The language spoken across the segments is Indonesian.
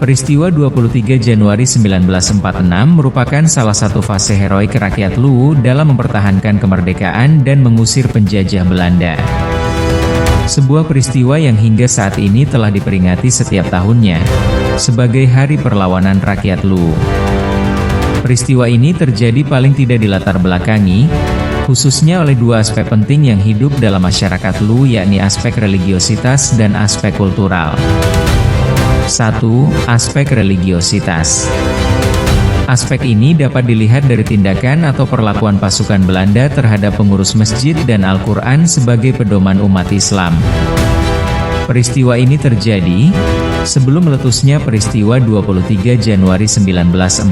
Peristiwa 23 Januari 1946 merupakan salah satu fase heroik rakyat Luwu dalam mempertahankan kemerdekaan dan mengusir penjajah Belanda. Sebuah peristiwa yang hingga saat ini telah diperingati setiap tahunnya sebagai Hari Perlawanan Rakyat Luwu. Peristiwa ini terjadi paling tidak dilatar belakangi, khususnya oleh dua aspek penting yang hidup dalam masyarakat Luwu, yakni aspek religiositas dan aspek kultural. 1. Aspek religiositas. Aspek ini dapat dilihat dari tindakan atau perlakuan pasukan Belanda terhadap pengurus masjid dan Al-Quran sebagai pedoman umat Islam. Peristiwa ini terjadi sebelum meletusnya peristiwa 23 Januari 1946.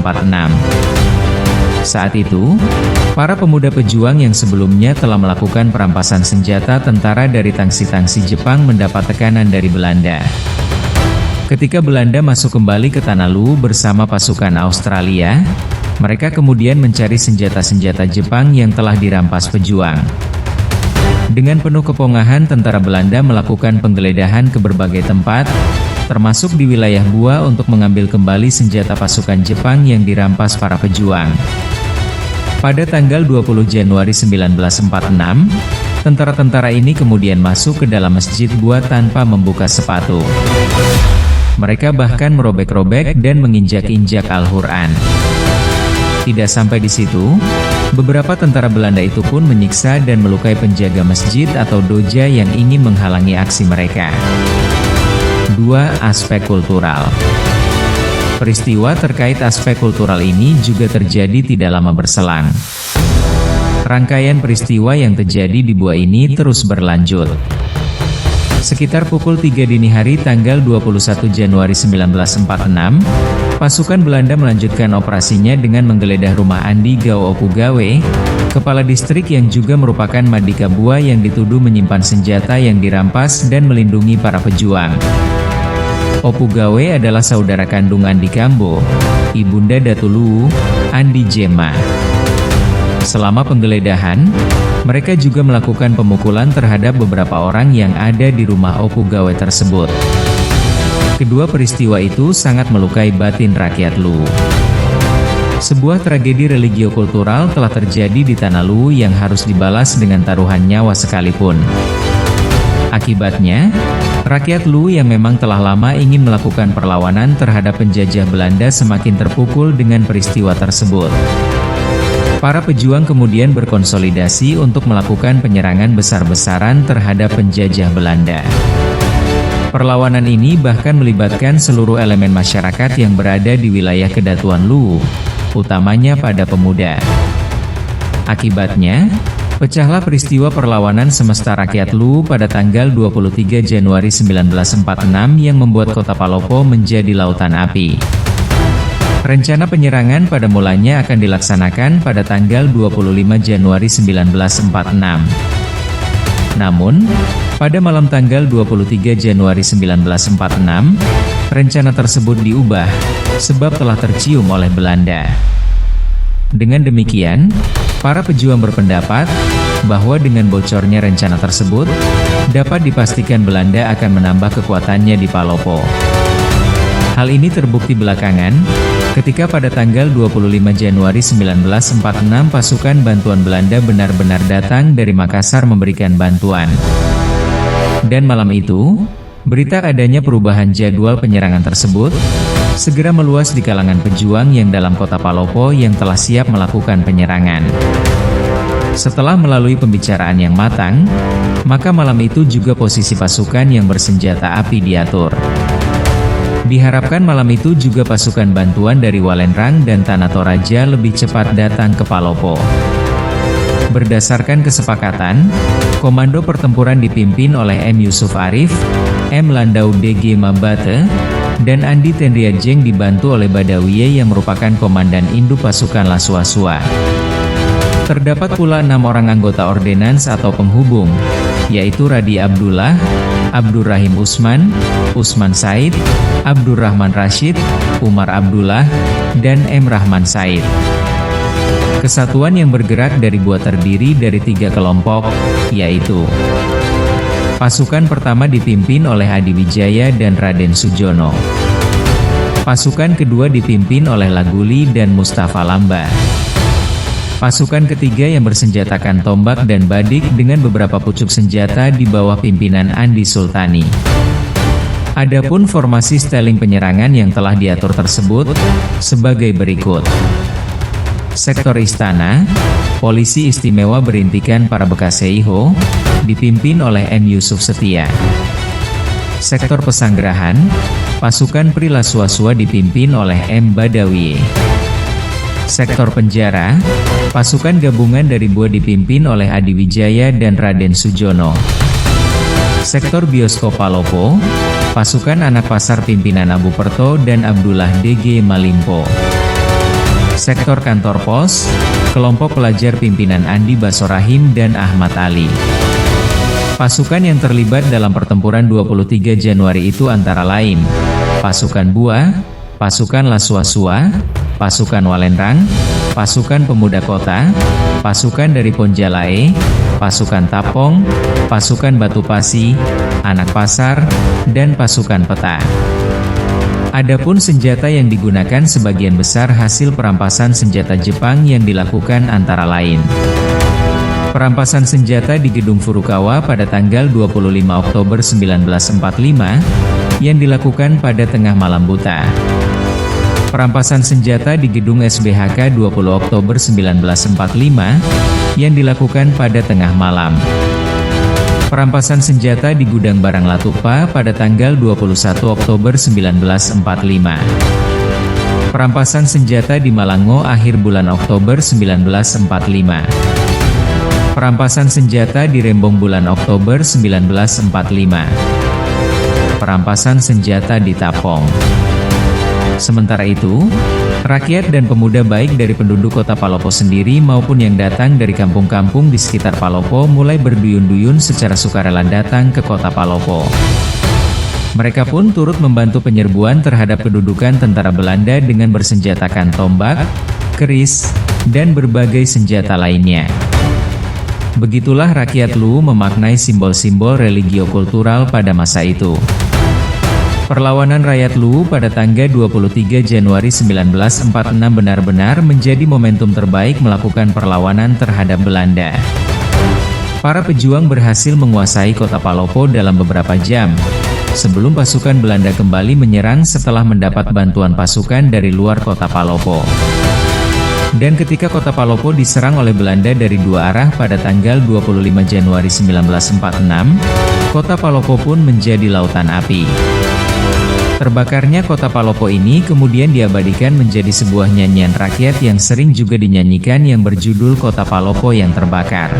Saat itu, para pemuda pejuang yang sebelumnya telah melakukan perampasan senjata tentara dari tangsi-tangsi Jepang mendapat tekanan dari Belanda. Ketika Belanda masuk kembali ke Tanah Luwu bersama pasukan Australia, mereka kemudian mencari senjata-senjata Jepang yang telah dirampas pejuang. Dengan penuh kepongahan, tentara Belanda melakukan penggeledahan ke berbagai tempat, termasuk di wilayah Bua, untuk mengambil kembali senjata pasukan Jepang yang dirampas para pejuang. Pada tanggal 20 Januari 1946, tentara-tentara ini kemudian masuk ke dalam Masjid Bua tanpa membuka sepatu. Mereka bahkan merobek-robek dan menginjak-injak Al-Quran. Tidak sampai di situ, beberapa tentara Belanda itu pun menyiksa dan melukai penjaga masjid atau doja yang ingin menghalangi aksi mereka. 2. Aspek kultural. Peristiwa terkait aspek kultural ini juga terjadi tidak lama berselang. Rangkaian peristiwa yang terjadi di Bua ini terus berlanjut. Sekitar pukul 3 dini hari tanggal 21 Januari 1946, pasukan Belanda melanjutkan operasinya dengan menggeledah rumah Andi Gao Opugawe, kepala distrik yang juga merupakan Madika Bua yang dituduh menyimpan senjata yang dirampas dan melindungi para pejuang. Opugawe adalah saudara kandung Andi Kambo, Ibunda Datu Luwu, Andi Jema. Selama penggeledahan, mereka juga melakukan pemukulan terhadap beberapa orang yang ada di rumah Opugawe tersebut. Kedua peristiwa itu sangat melukai batin rakyat Luwu. Sebuah tragedi religio-kultural telah terjadi di Tanah Luwu yang harus dibalas dengan taruhan nyawa sekalipun. Akibatnya, rakyat Luwu yang memang telah lama ingin melakukan perlawanan terhadap penjajah Belanda semakin terpukul dengan peristiwa tersebut. Para pejuang kemudian berkonsolidasi untuk melakukan penyerangan besar-besaran terhadap penjajah Belanda. Perlawanan ini bahkan melibatkan seluruh elemen masyarakat yang berada di wilayah Kedatuan Luwu, utamanya pada pemuda. Akibatnya, pecahlah peristiwa perlawanan semesta rakyat Luwu pada tanggal 23 Januari 1946 yang membuat kota Palopo menjadi lautan api. Rencana penyerangan pada mulanya akan dilaksanakan pada tanggal 25 Januari 1946. Namun, pada malam tanggal 23 Januari 1946, rencana tersebut diubah, sebab telah tercium oleh Belanda. Dengan demikian, para pejuang berpendapat bahwa dengan bocornya rencana tersebut, dapat dipastikan Belanda akan menambah kekuatannya di Palopo. Hal ini terbukti belakangan, ketika pada tanggal 25 Januari 1946 pasukan bantuan Belanda benar-benar datang dari Makassar memberikan bantuan. Dan malam itu, berita adanya perubahan jadwal penyerangan tersebut segera meluas di kalangan pejuang yang dalam kota Palopo yang telah siap melakukan penyerangan. Setelah melalui pembicaraan yang matang, maka malam itu juga posisi pasukan yang bersenjata api diatur. Diharapkan malam itu juga pasukan bantuan dari Walenrang dan Tanah Toraja lebih cepat datang ke Palopo. Berdasarkan kesepakatan, komando pertempuran dipimpin oleh M. Yusuf Arif, M. Landau DG Mabate, dan Andi Tenriajeng dibantu oleh Badawiye yang merupakan komandan induk pasukan Lasuasua. Terdapat pula 6 orang anggota ordinans atau penghubung, yaitu Radi Abdullah, Abdurrahim Usman, Usman Said, Abdurrahman Rashid, Umar Abdullah, dan M. Rahman Said. Kesatuan yang bergerak dari Bua terdiri dari 3 kelompok, yaitu pasukan pertama dipimpin oleh Adi Wijaya dan Raden Sujono. Pasukan kedua dipimpin oleh Laguli dan Mustafa Lamba. Pasukan ketiga yang bersenjatakan tombak dan badik dengan beberapa pucuk senjata di bawah pimpinan Andi Sultani. Adapun formasi styling penyerangan yang telah diatur tersebut sebagai berikut. Sektor Istana, Polisi Istimewa berintikan para bekas Seiho, dipimpin oleh M. Yusuf Setia. Sektor Pesanggerahan, pasukan Pri Laswa-Swa dipimpin oleh M. Badawi. Sektor Penjara, pasukan gabungan dari Bua dipimpin oleh Adi Wijaya dan Raden Sujono. Sektor Bioskop Palopo, pasukan anak pasar pimpinan Abu Perto dan Abdullah D.G. Malimpo. Sektor Kantor Pos, kelompok pelajar pimpinan Andi Basorahim dan Ahmad Ali. Pasukan yang terlibat dalam pertempuran 23 Januari itu antara lain, pasukan Bua, pasukan Laswa-Swa, pasukan Walenrang, pasukan Pemuda Kota, pasukan dari Ponjalae, pasukan Tapong, pasukan Batu Pasi, anak pasar, dan pasukan Peta. Adapun senjata yang digunakan sebagian besar hasil perampasan senjata Jepang yang dilakukan antara lain. Perampasan senjata di Gedung Furukawa pada tanggal 25 Oktober 1945, yang dilakukan pada tengah malam buta. Perampasan senjata di Gedung SBHK 20 Oktober 1945, yang dilakukan pada tengah malam. Perampasan senjata di Gudang Barang Latupa pada tanggal 21 Oktober 1945. Perampasan senjata di Malango akhir bulan Oktober 1945. Perampasan senjata di Rembong bulan Oktober 1945. Perampasan senjata di Tapong. Sementara itu, rakyat dan pemuda baik dari penduduk kota Palopo sendiri maupun yang datang dari kampung-kampung di sekitar Palopo mulai berduyun-duyun secara sukarela datang ke kota Palopo. Mereka pun turut membantu penyerbuan terhadap kedudukan tentara Belanda dengan bersenjatakan tombak, keris, dan berbagai senjata lainnya. Begitulah rakyat Luwu memaknai simbol-simbol religio-kultural pada masa itu. Perlawanan rakyat Luwu pada tanggal 23 Januari 1946 benar-benar menjadi momentum terbaik melakukan perlawanan terhadap Belanda. Para pejuang berhasil menguasai kota Palopo dalam beberapa jam, sebelum pasukan Belanda kembali menyerang setelah mendapat bantuan pasukan dari luar kota Palopo. Dan ketika kota Palopo diserang oleh Belanda dari dua arah pada tanggal 25 Januari 1946, kota Palopo pun menjadi lautan api. Terbakarnya kota Palopo ini kemudian diabadikan menjadi sebuah nyanyian rakyat yang sering juga dinyanyikan yang berjudul Kota Palopo yang Terbakar.